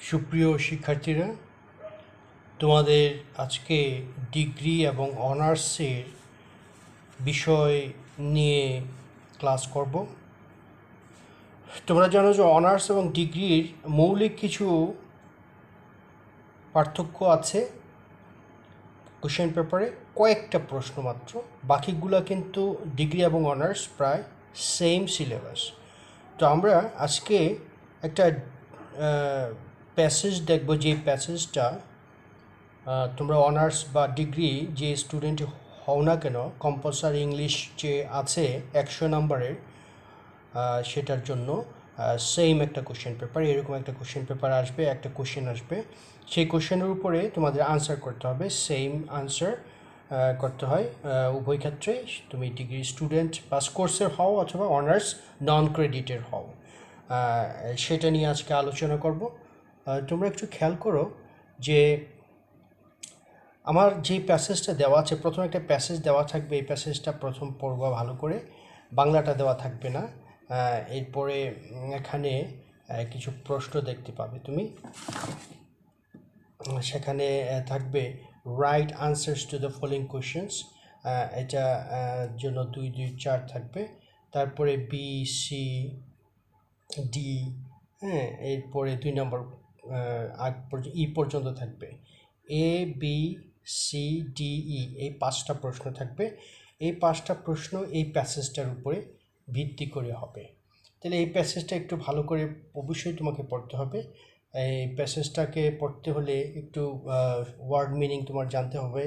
সুপ্রিয় শিক্ষার্থীরা, তোমাদের আজকে ডিগ্রি এবং অনার্সের বিষয় নিয়ে ক্লাস করব। তোমরা জানো যে অনার্স এবং ডিগ্রির মৌলিক কিছু পার্থক্য আছে কোশ্চেন পেপারে, কয়েকটা প্রশ্ন মাত্র। বাকিগুলো কিন্তু ডিগ্রি এবং অনার্স প্রায় সেম সিলেবাস। তো আমরা আজকে একটা প্যাসেজ দেখব, যে প্যাসেজটা তোমরা অনার্স বা ডিগ্রি যে স্টুডেন্ট হও না কেন, কম্পালসারি ইংলিশ যে আছে 100 নম্বরের, সেটার জন্য সেম একটা কোশ্চেন পেপার, এরকম একটা কোশ্চেন পেপার আসবে, একটা কোশ্চেন আসবে, সেই কোশ্চেনের উপরে তোমাদের আনসার করতে হবে, সেম আনসার করতে হয় উভয় ক্ষেত্রে, তুমি ডিগ্রি স্টুডেন্ট পাস কোর্সের হও অথবা অনার্স নন ক্রেডিটের হও। সেটা নিয়ে আজকে আলোচনা করব। তোমরা একটু খেয়াল করো যে আমার যে প্যাসেজটা দেওয়া আছে, প্রথম একটা প্যাসেজ দেওয়া থাকবে, এই প্যাসেজটা প্রথম পড়বা ভালো করে, বাংলাটা দেওয়া থাকবে না। এরপরে এখানে কিছু প্রশ্ন দেখতে পাবে তুমি, সেখানে থাকবে right answers to the following questions, এটা জন্য 2 2 4 থাকবে। তারপরে বি সি ডি, হ্যাঁ, এরপরে 2 নম্বর ই পর্যন্ত থাকবে, A B C D E, এই 5টা প্রশ্ন থাকবে। এই 5টা প্রশ্ন এই প্যাসেজটার উপরে ভিত্তি করে হবে। তাহলে এই প্যাসেজটা একটু ভালো করে অবশ্যই তোমাকে পড়তে হবে। এই প্যাসেজটাকে পড়তে হলে একটু ওয়ার্ড মিনিং তোমার জানতে হবে,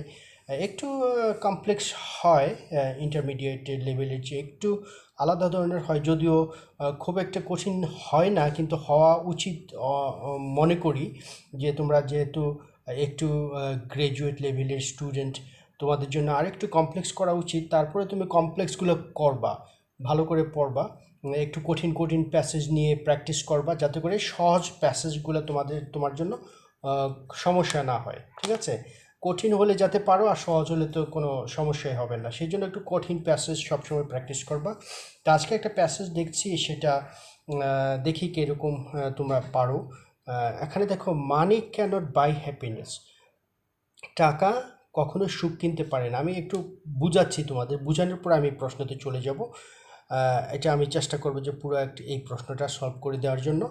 একটু কমপ্লেক্স হয়, ইন্টারমিডিয়েট লেভেলের চেয়ে একটু আলাদা ধরনের হয়, যদিও খুব একটা কঠিন হয় না, কিন্তু হওয়া উচিত মনে করি। যে তোমরা যেহেতু একটু গ্র্যাজুয়েট লেভেলের স্টুডেন্ট, তোমাদের জন্য আরেকটু কমপ্লেক্স করা উচিত। তারপরে তুমি কমপ্লেক্সগুলো করবা, ভালো করে পড়বা, একটু কঠিন কঠিন প্যাসেজ নিয়ে প্র্যাকটিস করবা, যাতে করে সহজ প্যাসেজগুলো তোমার জন্য সমস্যা না হয়। ঠিক আছে, কঠিন হলে যাতে পারো, আর সহজ হলে তো কোনো সমস্যাই হবে না, সেই জন্য একটু কঠিন প্যাসেজ সবসময় প্র্যাকটিস করবা। তো আজকে একটা প্যাসেজ দেখছি, সেটা দেখি কীরকম তোমরা পারো। এখানে দেখো, মানি ক্যানট বাই হ্যাপিনেস, টাকা কখনো সুখ কিনতে পারে না। আমি একটু বুঝাচ্ছি তোমাদের, বুঝানোর পর আমি প্রশ্নতে চলে যাব। এটা আমি চেষ্টা করবো যে পুরো এই প্রশ্নটা সলভ করে দেওয়ার জন্য,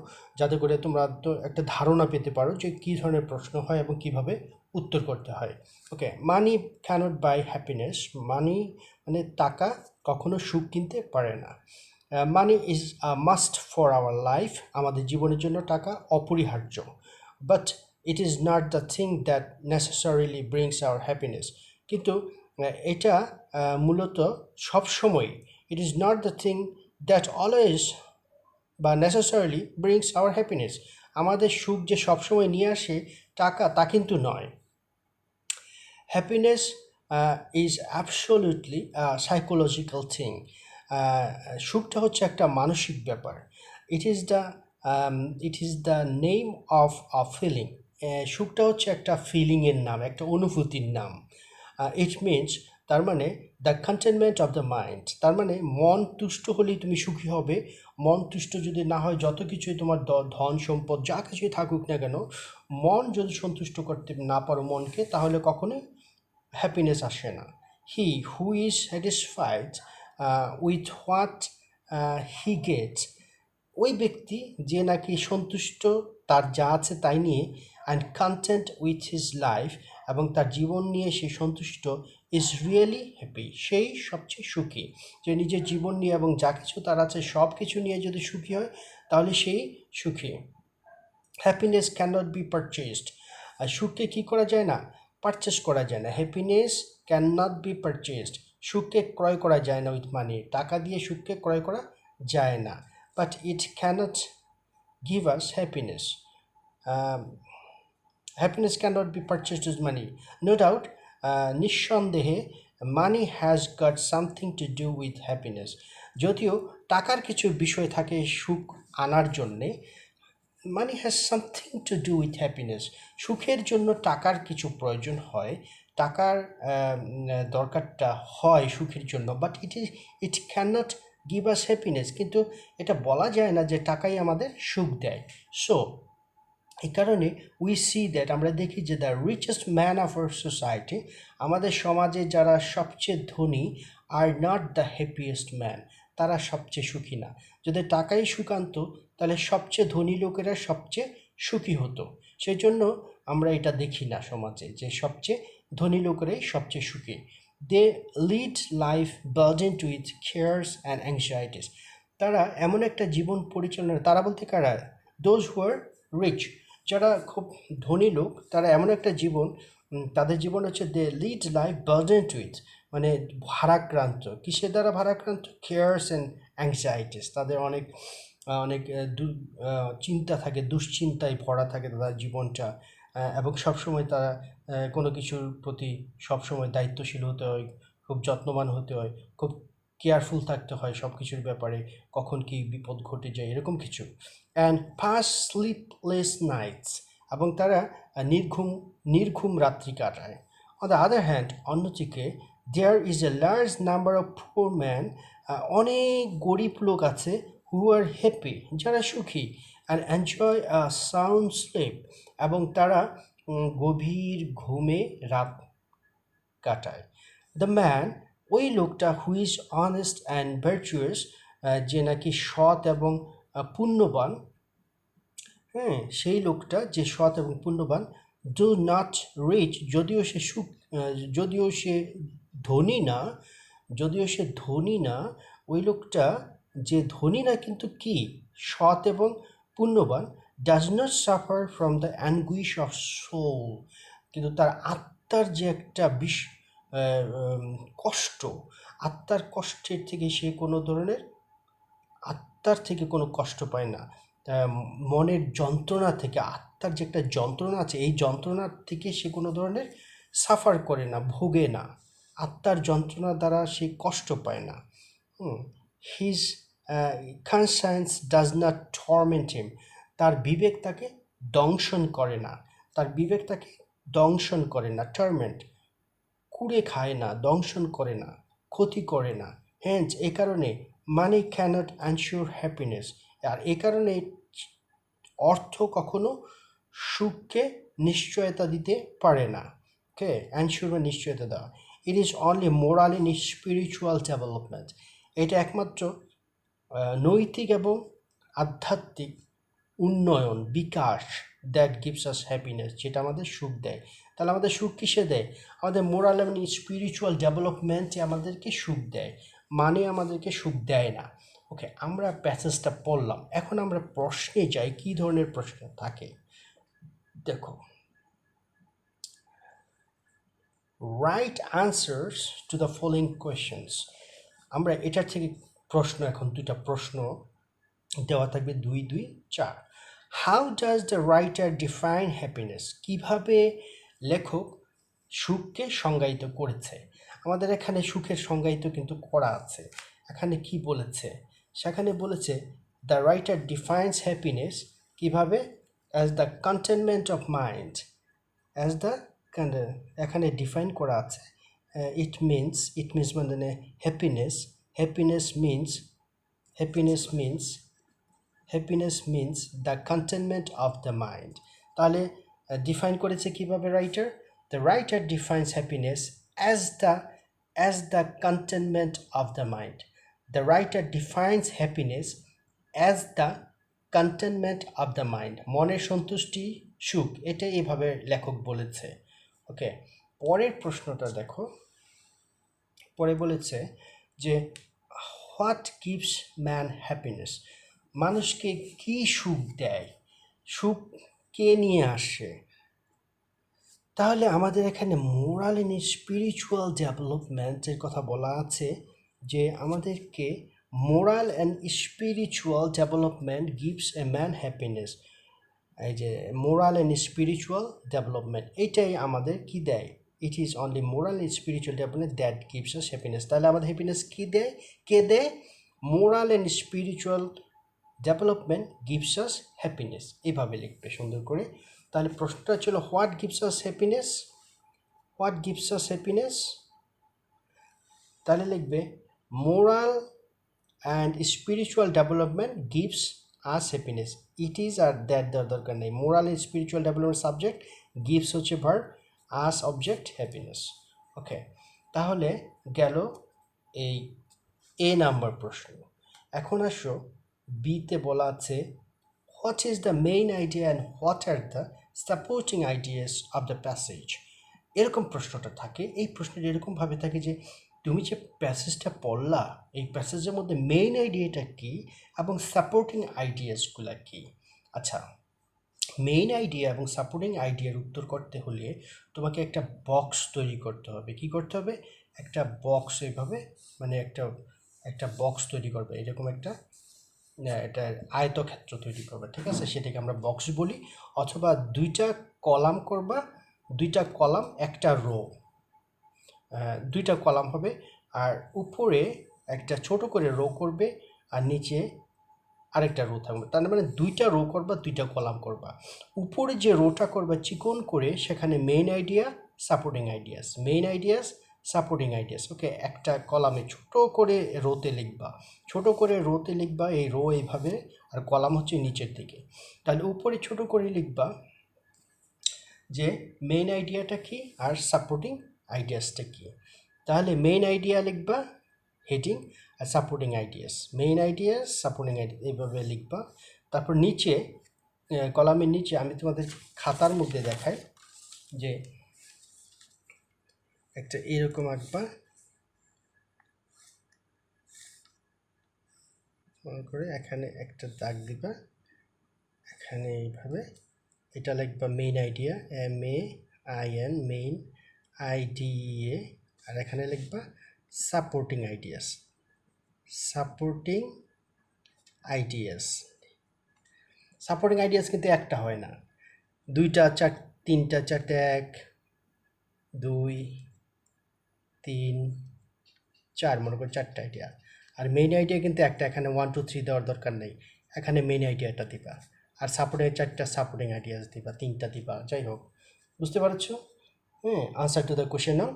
যাতে করে তোমরা তো একটা ধারণা পেতে পারো যে কী ধরনের প্রশ্ন হয় এবং কিভাবে উত্তর করতে হয়। Okay, money cannot buy happiness, money মানে টাকা কখনো সুখ কিনতে পারে না। Money is a must for our life, আমাদের জীবনের জন্য টাকা অপরিহার্য। But it is not the thing that necessarily brings our happiness, কিন্তু এটা মূলত সবসময়, it is not the thing that always বা necessarily brings our happiness, আমাদের সুখ যে সবসময় নিয়ে আসে টাকা, তা কিন্তু নয়। Happiness is absolutely psychological thing, সুখটা হচ্ছে একটা মানসিক ব্যাপার। It is the it is the name of a feeling, সুখটা হচ্ছে একটা ফিলিংয়ের নাম, একটা অনুভূতির নাম। ইট মিনস, তার মানে the contentment of the mind, তার মানে মন তুষ্ট হলেই তুমি সুখী হবে। মন তুষ্ট যদি না হয়, যত কিছুই তোমার ধন সম্পদ যা কিছুই থাকুক না কেন, মন যদি সন্তুষ্ট করতে না পারো মনকে, তাহলে কখনোই হ্যাপিনেস আসে না। He who is satisfied with what he gets, ওই ব্যক্তি যে নাকি সন্তুষ্ট তার যা আছে তাই নিয়ে, and content with his life, এবং তার জীবন নিয়ে সে সন্তুষ্ট, ইজ রিয়েলি হ্যাপি, সেই সবচেয়ে সুখী। যে নিজের জীবন নিয়ে এবং যা কিছু তার আছে সব কিছু নিয়ে যদি সুখী হয়, তাহলে সেই সুখী। Happiness can not be purchased, আর সুখকে কী করা যায় না? পারচেস করা যায় না। Happiness can not be purchased, সুখকে ক্রয় করা যায় না উইথ মানি, টাকা দিয়ে সুখকে ক্রয় করা যায় না। But it cannot give us happiness, happiness can not be purchased with money, no doubt, নিঃসন্দেহে money has got something to do with happiness, যদিও টাকার কিছু বিষয় থাকে সুখ আনার জন্যে। Money has something to do with happiness, সুখের জন্য টাকার কিছু প্রয়োজন হয়, টাকার দরকারটা হয় সুখের জন্য, but it can not give us happiness, কিন্তু এটা বলা যায় না যে টাকাই আমাদের সুখ দেয়। সো এই কারণে উই সি দ্যাট আমরা দেখি যে the richest man of our society, আমাদের সমাজে যারা সবচেয়ে ধনী, আর নট দ্য হ্যাপিয়েস্ট ম্যান, তারা সবচেয়ে সুখী না। যদি টাকাই সুখ আনতো তাহলে সবচেয়ে ধনী লোকেরা সবচেয়ে সুখী হতো। সেই জন্য আমরা এটা দেখি না সমাজে যে সবচেয়ে ধনী লোকেরাই সবচেয়ে সুখী। They lead life burdened with cares and anxieties, তারা এমন একটা জীবন পরিচালনা, তারা বলতে কারা? দোজ হু আর রিচ, যারা খুব ধনী লোক, তারা এমন একটা জীবন, তাদের জীবন হচ্ছে they lead life burdened with, মানে ভারাক্রান্ত। কিসের দ্বারা ভারাক্রান্ত? কেয়ারস অ্যান্ড অ্যাংজাইটিস, তাদের অনেক অনেক চিন্তা থাকে, দুশ্চিন্তায় ভরা থাকে তাদের জীবনটা, এবং সবসময় তারা কোনো কিছুর প্রতি সবসময় দায়িত্বশীল হতে হয়, খুব যত্নবান হতে হয়, খুব কেয়ারফুল থাকতে হয় সব কিছুর ব্যাপারে, কখন কি বিপদ ঘটে যায় এরকম কিছু। অ্যান্ড পাস স্লিপলেস নাইটস, এবং তারা নির্ঘুম রাত্রি কাটায়। অন দ্য আদার হ্যান্ড, অন্যদিকে there is a large number of poor man, অনেক গরিব লোক আছে, হু আর হ্যাপি, যারা সুখী, and enjoy a sound sleep, এবং তারা গভীর ঘুমে রাত কাটায়। দ্য ম্যান, ওই লোকটা, who is honest and virtuous, যে নাকি সৎ এবং পুণ্যবান, হ্যাঁ, সেই লোকটা যে সৎ এবং পুণ্যবান, ডু নট রিচ, যদিও সে ধনী না, ওই লোকটা যে ধনী না কিন্তু কি সৎ এবং পুণ্যবান, does not suffer from the anguish of soul, কিন্তু তার আত্মার যে একটা কষ্ট, আত্মার কষ্টের থেকে সে কোনো ধরনের, আত্মার থেকে কোনো কষ্ট পায় না, মনের যন্ত্রণা থেকে, আত্মার যে একটা যন্ত্রণা আছে, এই যন্ত্রণার থেকে সে কোনো ধরনের সাফার করে না, ভোগে না, আত্মার যন্ত্রণা দ্বারা সে কষ্ট পায় না। His conscience does not torment him, তার বিবেক তাকে দংশন করে না, টর্মেন্ট, কুড়ে খায় না, দংশন করে না, ক্ষতি করে না। হ্যান্স, এ কারণে মানি ক্যানট অ্যানশিওর হ্যাপিনেস, আর এ কারণে অর্থ কখনো সুখকে নিশ্চয়তা দিতে পারে না। ওকে, অ্যানশিওর বা নিশ্চয়তা দেওয়া। ইট is only moral in spiritual development, এটা একমাত্র নৈতিক এবং আধ্যাত্মিক উন্নয়ন, বিকাশ, দ্যাট গিভস আস হ্যাপিনেস, যেটা আমাদের সুখ দেয়। তাহলে আমাদের সুখ কিসে দেয়? আমাদের মোরাল এবং স্পিরিচুয়াল ডেভেলপমেন্টে আমাদেরকে সুখ দেয়, মানে আমাদেরকে সুখ দেয় না। ওকে, আমরা প্যাসেজটা পড়লাম, এখন আমরা প্রশ্নে যাই, কী ধরনের প্রশ্ন থাকে দেখো। Right answers to the following questions, আমরা এটার থেকে প্রশ্ন, এখন দুইটা প্রশ্ন দেওয়া থাকবে, 2, 2, 4। How does the writer define happiness, কীভাবে লেখক সুখকে সংজ্ঞায়িত করেছে? আমাদের এখানে সুখের সংজ্ঞায়িত কিন্তু করা আছে। এখানে কি বলেছে? সেখানে বলেছে দ্য রাইটার ডিফাইন্স হ্যাপিনেস কীভাবে? As the contentment of mind, as the, এখানে ডিফাইন করা আছে, ইট মিনস মানে happiness, happiness means the contentment of the mind. তাহলে ডিফাইন করেছে কিভাবে writer? The writer defines happiness as the contentment of the mind. The writer defines happiness as the contentment of the mind, মনের সন্তুষ্টি, সুখ, এটা এভাবে লেখক বলেছে। ওকে, পরের প্রশ্নটা দেখো। পরে বলেছে যে হোয়াট গিভস ম্যান হ্যাপিনেস, মানুষকে কি সুখ দেয়, সুখ কে নিয়ে আসে? তাহলে আমাদের এখানে মোরাল এন্ড স্পিরিচুয়াল ডেভেলপমেন্টের কথা বলা আছে, যে আমাদেরকে moral and spiritual development gives a man happiness. এই যে মোরাল অ্যান্ড স্পিরিচুয়াল ডেভেলপমেন্ট, এটাই আমাদের কি দেয়? It is only moral and spiritual development that gives us happiness. তাহলে আমাদের হ্যাপিনেস কি দেয়? কে দেয়? Moral and spiritual development gives us happiness, এইভাবে লিখবে সুন্দর করে। তাহলে প্রশ্নটা ছিল what gives us happiness, what gives us happiness, তাহলে লিখবে moral and spiritual development gives us happiness. It is আর দ্যাট দেওয়ার দরকার নেই। Moral and spiritual development subject, gives হচ্ছে ভার্ব, আস অবজেক্ট, হ্যাপিনেস। ওকে, তাহলে গেল এই এ নাম্বার প্রশ্ন। এখন আসো বিতে বলা আছে what is the main idea and what are the supporting ideas of the passage. এরকম প্রশ্নটা থাকে। এই প্রশ্নটা এরকমভাবে থাকে যে তুমি যে প্যাসেজটা পড়লা, এই প্যাসেজের মধ্যে মেইন আইডিয়াটা কী এবং সাপোর্টিং আইডিয়াসগুলো কী। আচ্ছা, মেইন আইডিয়া এবং সাপোর্টিং আইডিয়ার উত্তর করতে হলে তোমাকে একটা বক্স তৈরি করতে হবে। কি করতে হবে? একটা বক্স, এইভাবে মানে একটা বক্স তৈরি করবে, এরকম একটা এটা আয়তক্ষেত্র তৈরি করবে, ঠিক আছে? সেটাকে আমরা বক্স বলি। অথবা দুইটা কলাম করবা, দুইটা কলাম একটা রো, দুইটা কলাম হবে, আর উপরে একটা ছোট করে রো করবে আর নিচে আরেকটা রো থাকবে। তার মানে দুইটা রো করবা, দুইটা কলাম করবা। উপরে যে রোটা করবা চিকন করে, সেখানে main idea, supporting ideas, main ideas, supporting ideas. Okay, একটা কলামে ছোট করে রোতে লিখবা, ছোট করে রোতে লিখবা, এই রো এইভাবে, আর কলাম হচ্ছে নিচের দিকে। তাহলে উপরে ছোট করে লিখবা যে মেইন আইডিয়াটা কি আর সাপোর্টিং আইডিয়াসটা কি। তাহলে মেইন আইডিয়া লিখবা হেডিং, আর supporting ideas, main ideas, supporting ideas, এইভাবে লিখবা। তারপর নিচে কলামের নিচে আমি তোমাদের খাতার মধ্যে দেখাই যে একটা এরকম আঁকবা, মনে করে এখানে একটা দাগ দিবা, এখানে এইভাবে এটা লিখবা main idea, MAIN, main IDEA, আর এখানে লিখবা supporting ideas, supporting ideas. Supporting ideas কিন্তু একটা হয় না, দুইটা, তিনটা, চারটে, 1 2 3 4, মনে করো 4টা আইডিয়া। আর মেইন আইডিয়া কিন্তু একটা, এখানে 1 2 3 দেওয়ার দরকার নেই, এখানে মেইন আইডিয়াটা দিবা। আর সাপোর্টিং 4টা সাপোর্টিং আইডিয়াস দিবা, 3টা দিবা, যাই হোক, বুঝতে পারছো? হ্যাঁ, answer to the question now.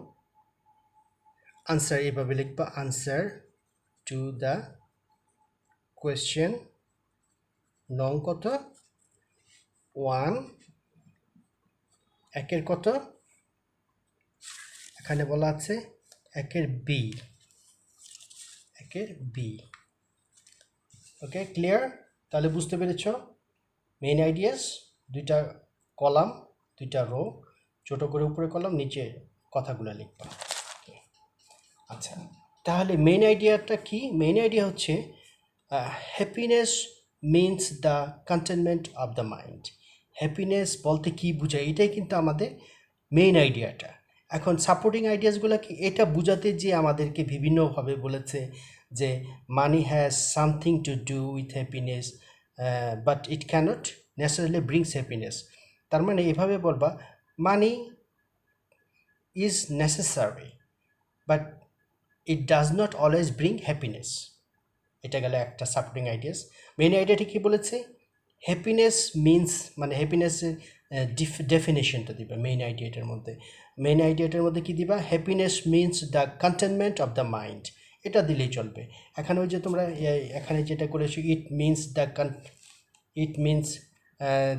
Answer এইভাবে লিখবা, আনসার টু দ্য কোয়েশ্চেন নং কত? 1, একের কত? এখানে বলা আছে একের বি, একের বি। ওকে, ক্লিয়ার? তাহলে বুঝতে পেরেছ মেইন আইডিয়াস, দুইটা কলাম, দুইটা রো, ছোট করে উপরে কলাম, নিচে কথাগুলো লিখবা। আচ্ছা, তাহলে মেইন আইডিয়াটা কি? মেইন আইডিয়া হচ্ছে happiness means the contentment of the mind. Happiness বলতে কি বোঝায়, এটাই কিন্তু আমাদের মেইন আইডিয়াটা। এখন সাপোর্টিং আইডিয়াসগুলো কি, এটা বোঝাতে যে আমাদেরকে বিভিন্নভাবে বলেছে যে money has something to do with happiness, but it cannot naturally brings happiness. তার মানে এভাবে বলবা, money is necessary but it does not always bring happiness. এটা গেলে একটা সাপোর্টিং আইডিয়াস। মেইন আইডিয়াটি কী বলেছে? হ্যাপিনেস মিনস, মানে হ্যাপিনেসের ডেফিনেশনটা দিবা মেইন আইডিয়াটার মধ্যে। মেইন আইডিয়াটার মধ্যে কী দিবা? Happiness means the contentment of the mind, এটা দিলেই চলবে। এখানে ওই যে তোমরা এখানে যেটা করেছো, it means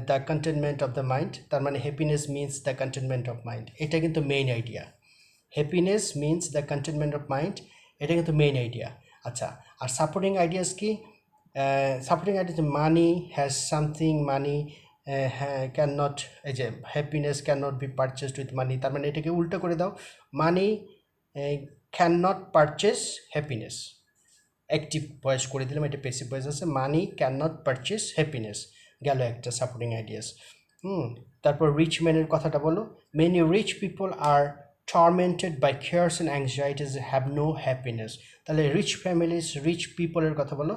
the contentment of the mind, তার মানে happiness means the contentment of mind, এটা কিন্তু main idea. Happiness means the contentment of mind, এটা কিন্তু মেইন আইডিয়া। আচ্ছা, আর সাপোর্টিং আইডিয়াস কি? Supporting ideas money has something, money can not, এই যে happiness can not be purchased with money, তার মানে এটাকে উল্টো করে দাও, money can not purchase happiness. Active voice করে দিলাম, এটা প্যাসিভ ভয়েস আছে, money can not purchase happiness, গেল একটা সাপোর্টিং আইডিয়াস। তারপর রিচ ম্যানের কথাটা বলো, many rich people are tormented by cares and anxieties, have no happiness। তাহলে রিচ ফ্যামিলিজ, রিচ পিপলের কথা বলো,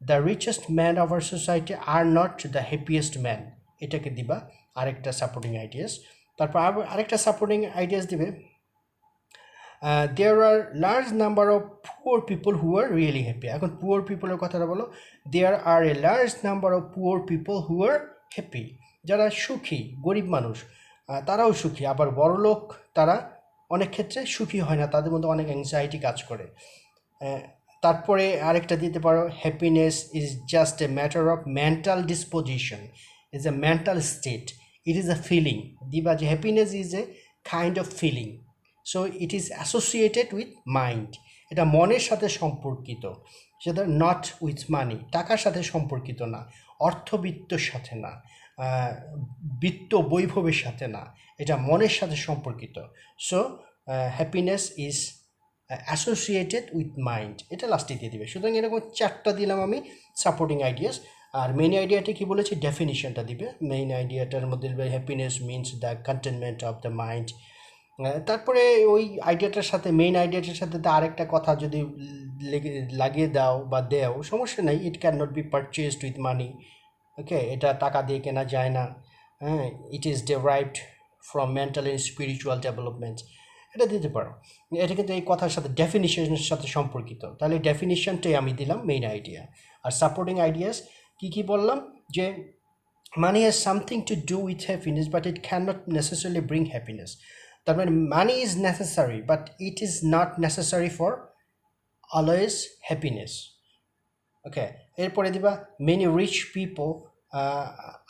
the richest man of our society are not the happiest man, এটাকে দিবা আরেকটা সাপোর্টিং আইডিয়াস। তারপর আরেকটা সাপোর্টিং আইডিয়াস দিবে, there are large number of poor people who are really happy. এখন পুয়ার পিপলের কথাটা বলো, there are a large number of poor people who are happy, যারা সুখী, গরিব মানুষ তারাও সুখী, আবার বড়লোক তারা অনেক ক্ষেত্রে সুখী হয় না, তাদের মধ্যে অনেক অ্যাংজাইটি কাজ করে। তারপরে আরেকটা দিতে পারো, happiness is just a matter of mental disposition, is a mental state, it is a feeling. দিবা যে happiness is a kind of feeling, so it is associated with mind, এটা মনের সাথে সম্পর্কিত, সেটা নট উইথ মানি, টাকার সাথে সম্পর্কিত না, অর্থবিত্তর সাথে না, বিত্ত বৈভবের সাথে না, এটা মনের সাথে সম্পর্কিত। So happiness is associated with mind, এটা লাস্টে দিয়ে দিবে। সুতরাং এরকম 4টা দিলাম আমি সাপোর্টিং আইডিয়াস। আর মেইন আইডিয়াটা কি বলেছি, ডেফিনিশনটা দিবে। মেইন আইডিয়াটার মধ্যে happiness means the contentment of the mind. তারপরে ওই আইডিয়াটার সাথে, মেইন আইডিয়াটার সাথে আরেকটা কথা যদি লাগিয়ে দাও বা দেও, সমস্যা নেই, it can not be purchased with money. Okay, এটা টাকা দিয়ে কেনা যায় না। হ্যাঁ, it is derived from mental and spiritual development, এটা দিতে পারো। এটা কিন্তু এই কথার সাথে ডেফিনিশনের সাথে সম্পর্কিত, তাহলে ডেফিনিশনটাই আমি দিলাম মেইন আইডিয়া। আর সাপোর্টিং আইডিয়াস কি কি বললাম, যে money has something to do with happiness but it cannot necessarily bring happiness, তার মানে money is necessary but it is not necessary for always happiness. ওকে, এরপরে দিবা many rich people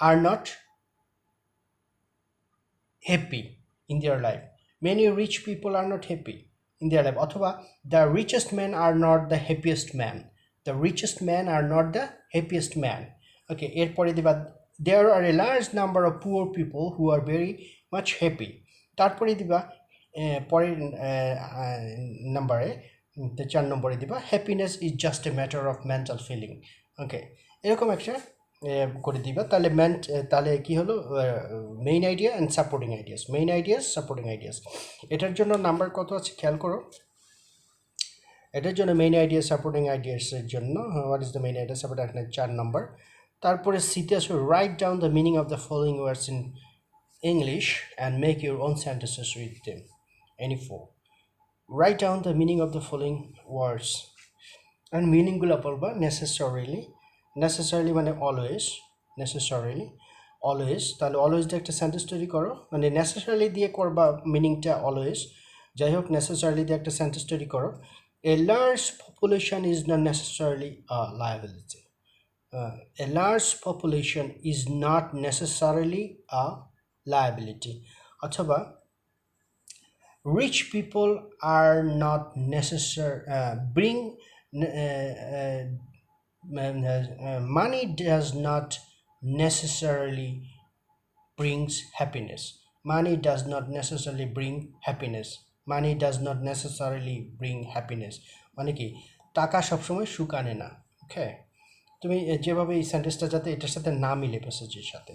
are not happy in their life, many rich people are not happy in their life, অথবা the richest men are not the happiest man, the richest men are not the happiest man. ওকে, এরপরে দিবা there are a large number of poor people who are very much happy. তারপরে দিবা পরের নাম্বারে, 4 নম্বরে দিবা happiness is just a matter of mental feeling. ওকে, এরকম একটা করে দিবা। তাহলে তাহলে কি হলো, main idea and supporting ideas, main ideas, supporting ideas. এটার জন্য নাম্বার কত আছে খেয়াল করো, এটার জন্য মেইন আইডিয়া সাপোর্টিং আইডিয়াসের জন্য what is the main idea supporting idea 4 number. তারপরে সিতে আসো write down the meaning of the following words in English and make your own sentences with them, any 4। Write down the meaning of the following words and মিনিংগুলো বলবা। Necessarily মানে always, necessarily always, তাহলে always দিয়ে একটা sentence তৈরি করো, মানে necessarily দিয়ে করবা মিনিংটা অলওয়েজ, যাই হোক নেসেসারিলি দিয়ে একটা সেন্টেন্স তৈরি করো। A large population is not necessarily a liability. A large population is not necessarily a liability. অথবা rich people are not necessary money does not necessarily brings happiness. Money does not necessarily bring happiness. Money does not necessarily bring happiness. মানে কি, টাকা সবসময় সুখ আনে না। ওকে, তুমি যেভাবে এই সেন্টেন্সটা যাতে এটার সাথে না মিলে প্যাসেজের সাথে,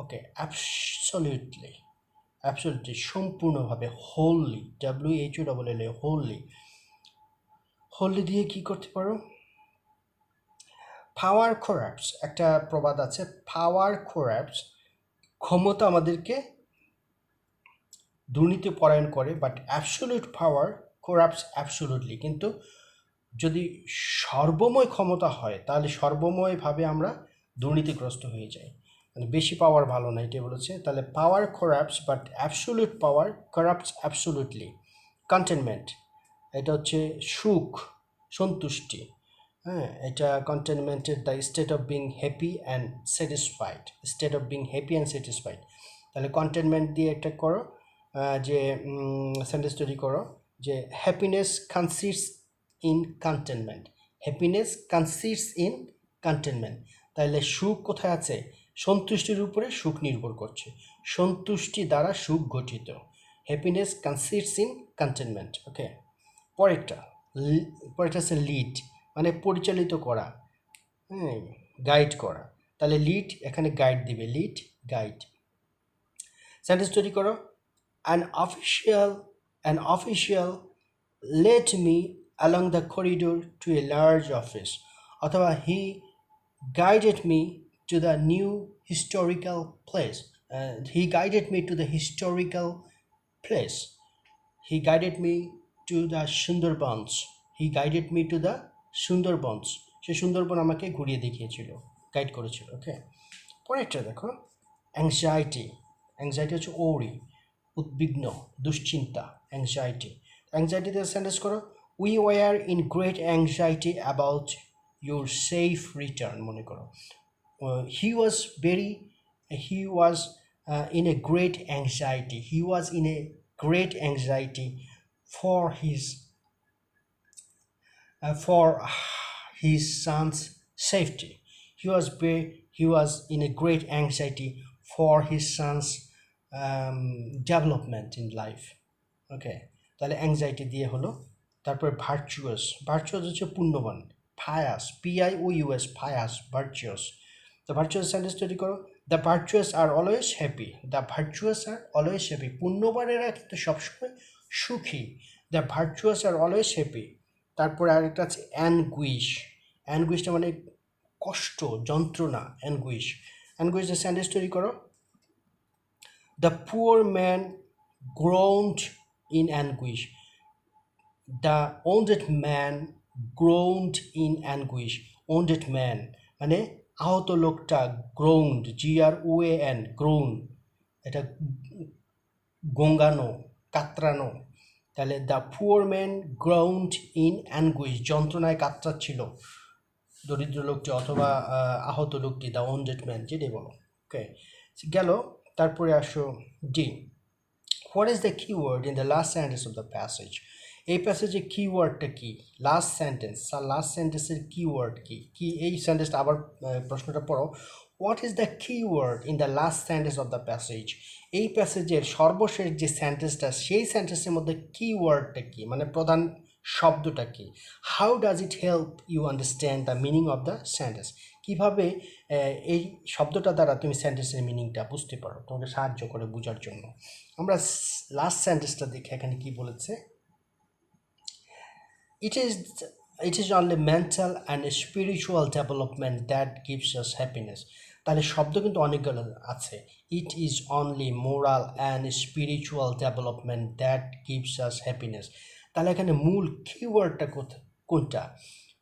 ওকে, অ্যাবসলিউটলি, অ্যাবসলিউটলি, সম্পূর্ণভাবে, হোললি, WHOLL, হোললি, হোললি দিয়ে কি করতে পারো, পাওয়ার করাপ্টস, একটা প্রবাদ আছে, পাওয়ার করাপ্টস, ক্ষমতা আমাদেরকে দুর্নীতি পরায়ণ করে, but absolute power corrupts absolutely. কিন্তু যদি সর্বময় ক্ষমতা হয় তাহলে সর্বময়ভাবে আমরা দুর্নীতিগ্রস্ত হয়ে যাই, মানে বেশি পাওয়ার ভালো না, এটা বলেছে। তাহলে power corrupts but absolute power corrupts absolutely. Contentment, এটা হচ্ছে সুখ, সন্তুষ্টি। হ্যাঁ, এটা কন্টেনমেন্টের the state of being happy and satisfied, state of being happy and satisfied. তাহলে কন্টেনমেন্ট দিয়ে একটা করো, যে সেন্টেন্স তৈরি করো, যে happiness consists in contentment, happiness consists in contentment. তাহলে সুখ কোথায় আছে, সন্তুষ্টির উপরে সুখ নির্ভর করছে, সন্তুষ্টি দ্বারা সুখ গঠিত। Happiness consists in contentment. Okay, পরেরটা হচ্ছে লিড, মানে পরিচালিত করা, হ্যাঁ, গাইড করা। তাহলে লিড এখানে গাইড দিবে, লিড, গাইড। সেন্টেন্স তৈরি করো, an official led me along the corridor to a large office, অথবা he guided me to the new historical place. He guided me to the historical place. He guided me to the Sundarbans. He guided me to the Sundarbans. সে সুন্দরবন আমাকে ঘুরিয়ে দেখিয়েছিল, guide করেছিল। ওকে, পরেরটা দেখো, anxiety. Anxiety হচ্ছে ওরি, উদ্বিগ্ন, দুশ্চিন্তা, অ্যাংজাইটি। অ্যাংজাইটিতে সেন্টেন্স করো, we were in great anxiety about your safe return মনে করো he was in a great anxiety, he was in a great anxiety for his son's safety. He was in a great anxiety for his son's development in life. Okay, তাহলে anxiety দিয়ে হলো। তারপর virtuous, virtuous হচ্ছে পুণ্যবান। Pious, PIOUS, pious, virtuous. The virtuous sentence তৈরি করো। The virtuous are always happy, the virtuous are always happy, পুণ্যবানেরা কিন্তু সবসময় সুখী। The virtuous are always happy. তারপরে আরেকটা আছে অ্যানগুইশ, অ্যানগুইশটা মানে কষ্ট, যন্ত্রণা, অ্যানগুইশ। অ্যানগুইশের সেন্টেন্স তৈরি করো। The poor man groaned in anguish, the wounded man groaned in anguish. wounded man মানে আহত লোকটা, groaned, GROAN, groan, এটা গঙ্গানো, কাতরানো। তাহলে the poor man ground in anguish, যন্ত্রণায় কাতরাচ্ছিল দরিদ্র লোকটি অথবা আহত লোকটি, দ্য ওন্ডেড ম্যান, যেটাই বলো। ওকে, গেল। তারপরে আসো D. What is the keyword in the last sentence of the passage? এই প্যাসেজের কিওয়ার্ডটা কি? লাস্ট সেন্টেন্সের কিওয়ার্ড কি? এই সেন্টেন্সটা আবার প্রশ্নটা পড়ো। What is the keyword in the last sentence of the passage? এই প্যাসেজের সর্বশেষ যে সেন্টেন্সটা, সেই সেন্টেন্সের মধ্যে কিওয়ার্ডটা কি, মানে প্রধান শব্দটা কি? How does it help you understand the meaning of the sentence? কীভাবে এই শব্দটা দ্বারা তুমি সেন্টেন্সের মিনিংটা বুঝতে পারো, তোমাকে সাহায্য করে বোঝার জন্য। আমরা লাস্ট সেন্টেন্সটা দেখে এখানে কি বলেছে। It is only mental and spiritual development that gives us happiness. তাহলে শব্দ কিন্তু অনেকগুলো আছে। It is only moral and spiritual development that gives us happiness. তাহলে এখানে মূল কিওয়ার্ডটা কোনটা?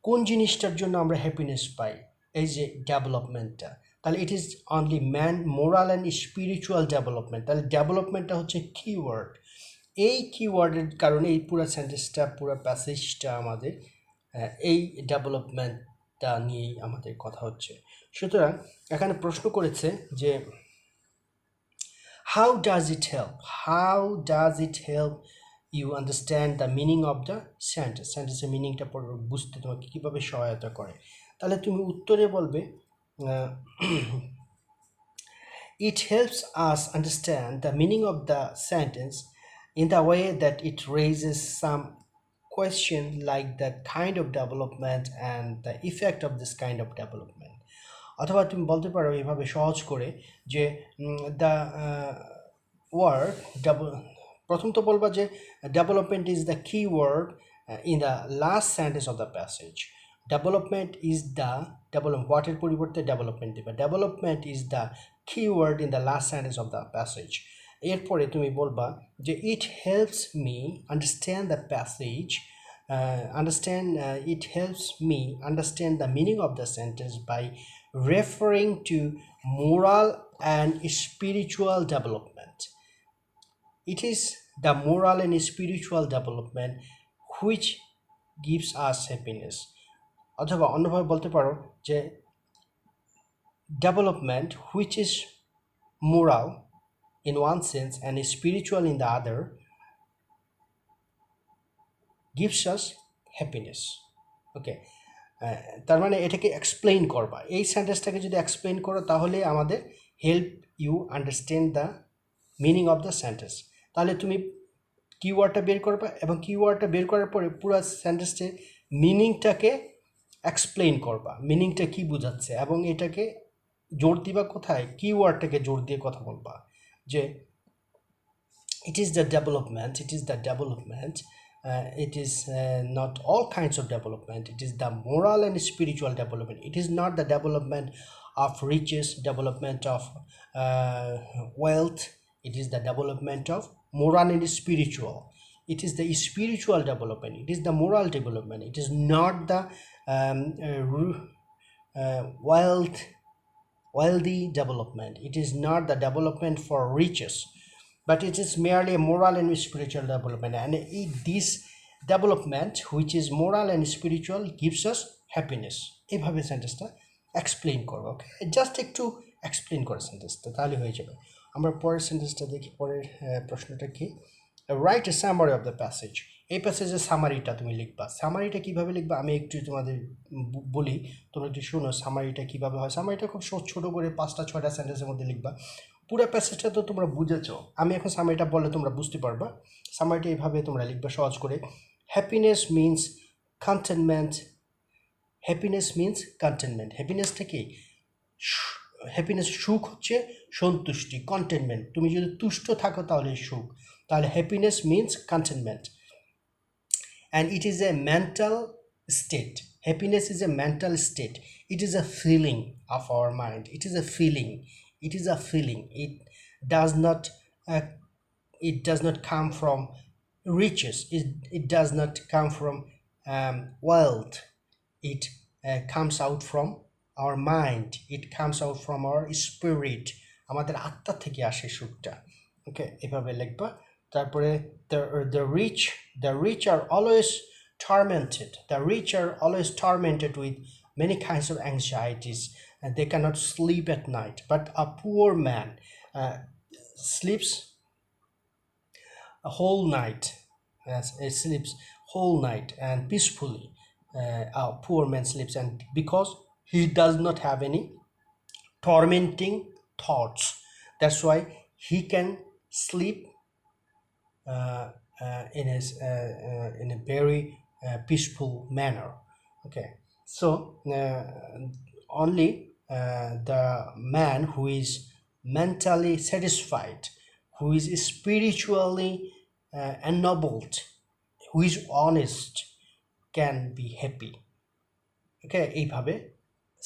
কোন জিনিসটার জন্য আমরা হ্যাপিনেস পাই? এই যে ডেভেলপমেন্টটা। তাহলে ইট is only moral and spiritual development. তাহলে ডেভেলপমেন্টটা হচ্ছে কিওয়ার্ড। এই কিওয়ার্ডের কারণে এই পুরো সেন্টেন্সটা, পুরো প্যাসেজটা আমাদের এই ডেভেলপমেন্টটা নিয়েই আমাদের কথা হচ্ছে। সুতরাং এখানে প্রশ্ন করেছে যে how does it help you understand the meaning of the sentence? সেন্টেন্সের মিনিংটা বুঝতে তোমাকে কীভাবে সহায়তা করে? তাহলে তুমি উত্তরে বলবে it helps us understand the meaning of the sentence in the way that it raises some question like the kind of development and the effect of this kind of development. অথবা তুমি বলতে পারো এইভাবে সহজ করে যে দ্য ওয়ার্ড প্রথম তো বলবা যে development is the key word in the last sentence of the passage. Development is the হোয়াটের পরিবর্তে ডেভেলপমেন্ট দিবা। Development is the keyword in the last sentence of the passage. এরপরে তুমি বলবা যে it helps me understand the passage, it helps me understand the meaning of the sentence by referring to moral and spiritual development. It is the moral and spiritual development which gives us happiness. অথবা অন্যভাবে বলতে পারো যে development which is moral in one sense and spiritual in the other gives us happiness. ওকে, তার মানে এটাকে explain করবা। এই সেন্টেন্সটাকে যদি এক্সপ্লেইন করো তাহলে আমাদের help you understand the meaning of the sentence. তাহলে তুমি কিওয়ার্ডটা বের করবা এবং কিওয়ার্ডটা বের করার পরে পুরো সেন্টেন্সের মিনিংটাকে এক্সপ্লেইন করবা, মিনিংটা কী বোঝাচ্ছে, এবং এটাকে জোর দিবা কোথায়? কিওয়ার্ডটাকে জোর দিয়ে কথা বলবা যে it is the development, it is not all kinds of development, it is the moral and spiritual development. It is not the development of riches, development of wealth, it is the development of moral and spiritual. It is the spiritual development, it is the moral development. It is not the wealthy development, it is not the development for riches, but it is merely a moral and spiritual development. And this development which is moral and spiritual gives us happiness এইভাবে সেন্টেন্সটা explain করব ওকে just একটু explain করে সেন্টেন্সটা তাহলে হয়ে যাবে আমরা পরের সেন্টেন্সটা দেখি পরের প্রশ্নটা কি write a summary of the passage এই প্যাসেজের সামারিটা তুমি লিখবা সামারিটা কিভাবে লিখবা আমি একটু তোমাদের বলি তোমরা একটু শোনো সামারিটা কিভাবে হয় সামারিটা খুব ছোট করে 5টা 6টা সেন্টেন্সের মধ্যে লিখবা পুরো প্যাসেজটা তো তোমরা বুঝেছো আমি এখন সামারিটা বললে তোমরা বুঝতে পারবা সামারিটা এইভাবে তোমরা লিখবা সহজ করে happiness means contentment happiness means contentment হ্যাপিনেসটা কি হ্যাপিনেস সুখ হচ্ছে সন্তুষ্টি কন্টেনমেন্ট তুমি যদি তুষ্ট থাকো তাহলে সুখ তাহলে happiness means containment and it is a mental state happiness is a mental state it is a feeling of our mind it is a feeling it does not come from riches it does not come from wealth it comes out from our mind it comes out from our spirit আমাদের আত্মা থেকে আসে সুখটা ওকে এভাবে লিখবা তারপরে the rich are always tormented with many kinds of anxieties and they cannot sleep at night but a poor man sleeps a whole night sleeps whole night and peacefully a poor man sleeps and because he does not have any tormenting thoughts that's why he can sleep in a very peaceful manner okay so only the man who is mentally satisfied who is spiritually ennobled who is honest can be happy okay এইভাবে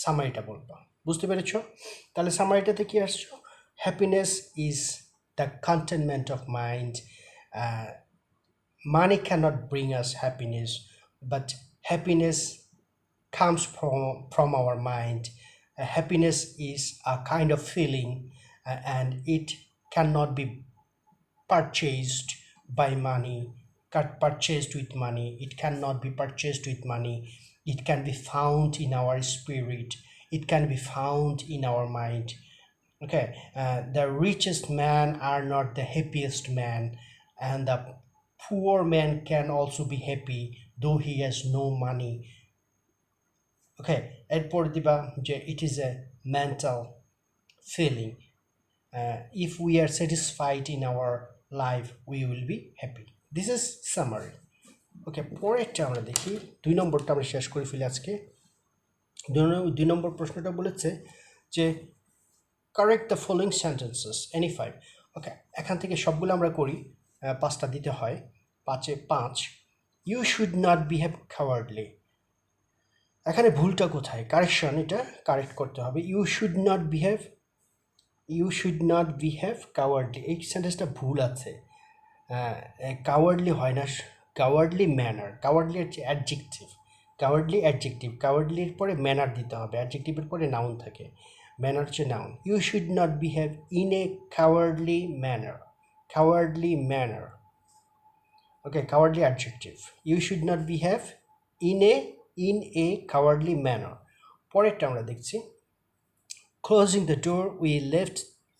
সামারিটা বলবা বুঝতে পেরেছো তাহলে সামারিটাতে কি আসছো happiness is the contentment of mind money cannot bring us happiness but happiness comes from our mind happiness is a kind of feeling and it cannot be purchased by money it cannot be purchased with money it can be found in our spirit it can be found in our mind okay the richest man are not the happiest man and the poor man can also be happy though he has no money okay এরপর দিবা যে it is a mental feeling if we are satisfied in our life we will be happy this is summary okay পরেরটা আমরা দেখি 2 নম্বরটা আমরা শেষ করে ফেলি আজকে 2 নম্বর প্রশ্নটা বলেছে যে correct the following sentences any 5 okay এখান থেকে সবগুলো আমরা করি 5টা দিতে হয় 5 এ 5 you should not behave cowardly এখানে ভুলটা কোথায় কারেকশন এটা কারেক্ট করতে হবে you should not behave cowardly এই সেন্টেন্সটা ভুল আছে cowardly হয় না cowardly manner cowardly হচ্ছে adjective cowardly এর পরে manner দিতে হবে adjective এর পরে noun থাকে manner হচ্ছে noun you should not behave in a cowardly manner okay cowardly adjective you should not behave in a cowardly manner পরেরটা আমরা দেখছি closing the door we left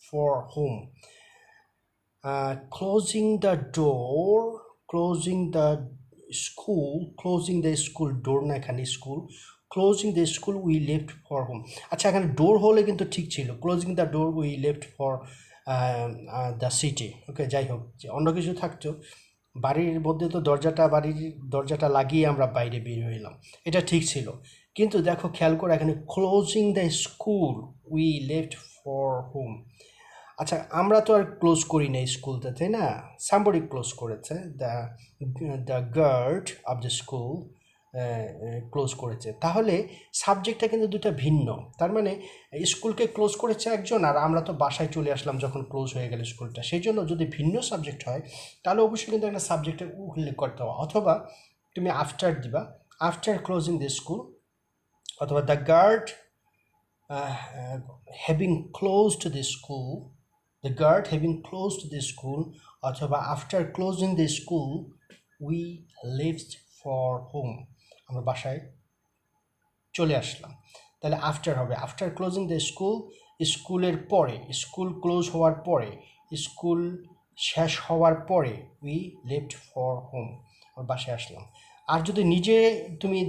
for home closing the school door না এখানে school closing the school we left for home আচ্ছা এখানে door হলে কিন্তু ঠিক ছিল closing the door we left for the city ওকে যাই হোক অন্য কিছু থাকতো বাড়ির মধ্যে তো দরজাটা লাগিয়ে আমরা বাইরে বের হইলাম এটা ঠিক ছিল কিন্তু দেখো খেয়াল করে এখানে closing the school we left for home আচ্ছা আমরা তো আর ক্লোজ করি না স্কুলটা তাই না somebody ক্লোজ করেছে the guard of the school close করেছে তাহলে সাবজেক্টটা কিন্তু দুটো ভিন্ন তার মানে স্কুলকে ক্লোজ করেছে একজন আর আমরা তো বাসায় চলে আসলাম যখন ক্লোজ হয়ে গেল স্কুলটা সেই জন্য যদি ভিন্ন সাবজেক্ট হয় তাহলে অবশ্যই কিন্তু একটা সাবজেক্টের উল্লেখ করতে হবে অথবা তুমি আফটার দিবা আফটার ক্লোজিং দ্য স্কুল অথবা the guard having closed the school the guard having closed the school অথবা after closing the school we left for home, আমরা বাসায় চলে আসলাম। তাহলে আফটার হবে, আফটার ক্লোজিং দ্য স্কুল, স্কুলের পরে, স্কুল ক্লোজ হওয়ার পরে, স্কুল শেষ হওয়ার পরে উই লেফট ফর হোম, আমরা বাসায় আসলাম। আর যদি নিজে তুমি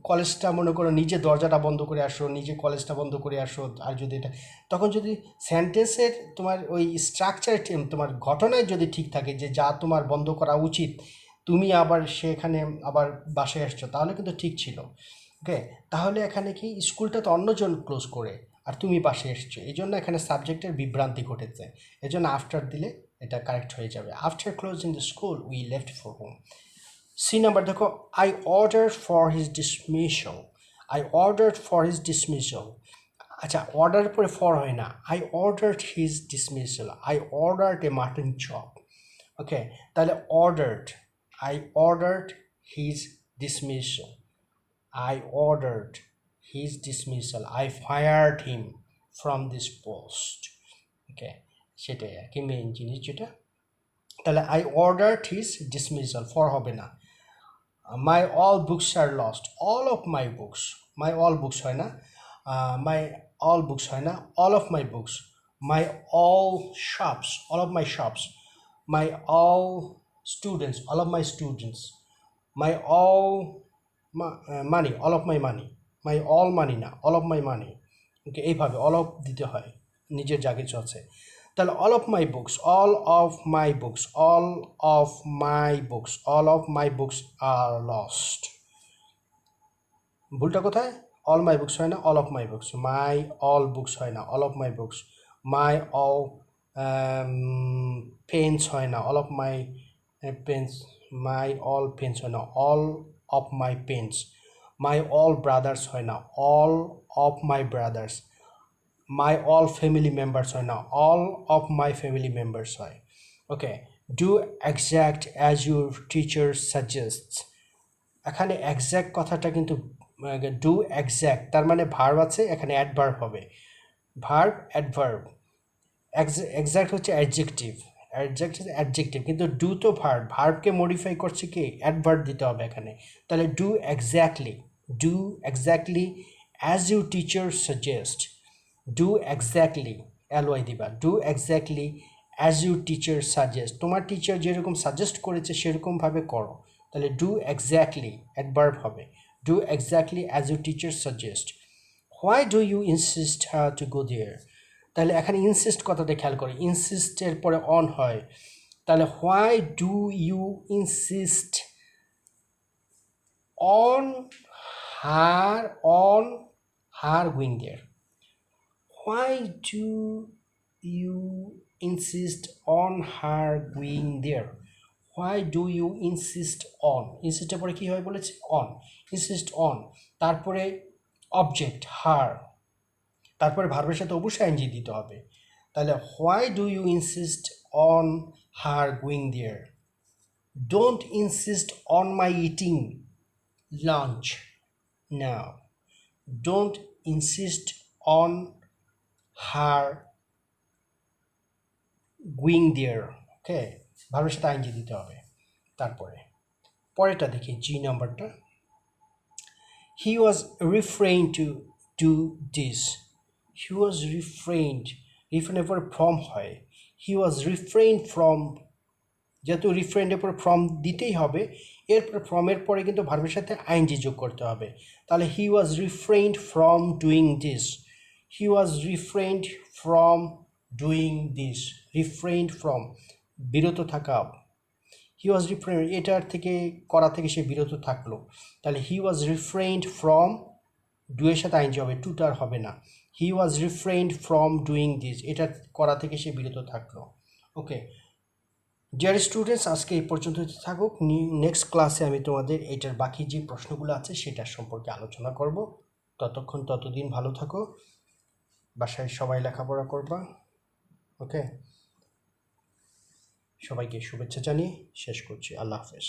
কলেজটা মনে করো নিজে দরজাটা বন্ধ করে আসো, নিজে কলেজটা বন্ধ করে আসো, আর যদি এটা তখন যদি সেন্টেন্সের তোমার ওই স্ট্রাকচার তোমার ঘটনায় যদি ঠিক থাকে যে যা তোমার বন্ধ করা উচিত, তুমি আবার সেখানে আবার বাসায় আসছো, তাহলে কিন্তু ঠিক ছিল। ওকে, তাহলে এখানে কি স্কুলটা তো অন্যজন ক্লোজ করে আর তুমি পাশে এসছো, এই জন্য এখানে সাবজেক্টের বিভ্রান্তি ঘটেছে, এই জন্য আফটার দিলে এটা কারেক্ট হয়ে যাবে। After closing the school we left for home. C number দেখো, I order for his dismissal, I order for his dismissal. আচ্ছা, অর্ডার পরে ফর হয় না, I ordered his dismissal, I ordered a mutton chop. Okay, তাহলে ordered, I ordered his dismissal, I ordered his dismissal. I fired him from this post. Okay, সেটাই আর কি main জিনিস যেটা। তাহলে I ordered his dismissal, for হবে না। My all books are lost. All of my books. My all books হয় না। My all books হয় না। All of my books. My all shops. All of my shops. My all students. All of my students. My all money, all of my money, my all money না, all of my money। ওকে, এইভাবে all of দিতে হয়, নিজের যা কিছু আছে। তাহলে all of my books, all of my books, all of my books, all of my books are lost. ভুলটা কোথায়? অল মাই বুকস হয় না, all of my books. My all books হয় না, all of my books. My all pens হয় না, all of my pens. My all pens হয় না, all of my pens. My all brothers হয় না, all of my brothers. My all family members হয় না, all of my family members হয়। Okay, do exact as your teacher suggests. এখানে exact কথাটা কিন্তু ডু এক্স্যাক্ট, তার মানে ভার্ব আছে, এখানে অ্যাডভার্ব হবে। ভার্ব অ্যাডভার্ব, এক্স্যাক্ট হচ্ছে অ্যাডজেক্টিভ, অ্যাডজেক্টিভ, কিন্তু ডু তো ভার্ব, ভার্বকে মডিফাই করছে কি, অ্যাডভার্ব দিতে হবে এখানে। তাহলে do exactly, do exactly as you teacher suggest, do exactly L Y দিবা, do exactly as you teacher suggest, তোমার টিচার যেরকম সাজেস্ট করেছে সেরকমভাবে করো। তাহলে ডু এক্স্যাক্টলি অ্যাডভার্ব হবে, do exactly as you teacher suggest. Why do you insist her to go there. তাহলে এখানে ইনসিস্ট কথাটা খেয়াল করে, ইনসিস্টের পরে অন হয়, তাহলে why do you insist on her, on her going there. Why do you insist on her going there. Why do you insist on, ইনসিস্টের পরে কী হয় বলেছে, অন, ইনসিস্ট অন, তারপরে অবজেক্ট হার, তারপরে ভার্বের সাথে অবশ্যই আইনজি দিতে হবে। তাহলে why do you insist on her going there. Don't insist on my eating lunch now. Don't insist on her going there. Okay, ভার্বের সাথে আইনজি দিতে হবে। তারপরে পরেরটা দেখি, জি নাম্বারটা। হি ওয়াজ refrain to do this. He was রিফ্রেইনড, রিফ্রেইনের পরে ফ্রম হয়, হি ওয়াজ রিফ্রেইন ফ্রম, যেহেতু রিফ্রেইনের পরে ফ্রম দিতেই হবে, এরপরে ফ্রমের পরে কিন্তু ভার্বের সাথে আইনজি যোগ করতে হবে। তাহলে he was refrained from doing this, he was refrained from doing this, refrained from বিরত থাকা, হি ওয়াজ রিফ্রেইন এটার থেকে করা থেকে সে বিরত থাকলো, তাহলে হি ওয়াজ রিফ্রেইনড ফ্রম, ডুয়ের সাথে আইনজি হবে, টুটার হবে না। হি was refrained from doing this, এটা করা থেকে সে বিরত থাকলো। ওকে ডিয়ার স্টুডেন্টস, আজকে এই পর্যন্ত থাকুক। নেক্সট ক্লাসে আমি তোমাদের এটার বাকি যে প্রশ্নগুলো আছে সেটার সম্পর্কে আলোচনা করব। ততদিন ভালো থাকো, বাসায় সবাই লেখাপড়া করবা। ওকে, সবাইকে শুভেচ্ছা জানিয়ে শেষ করছি। আল্লাহ হাফেজ।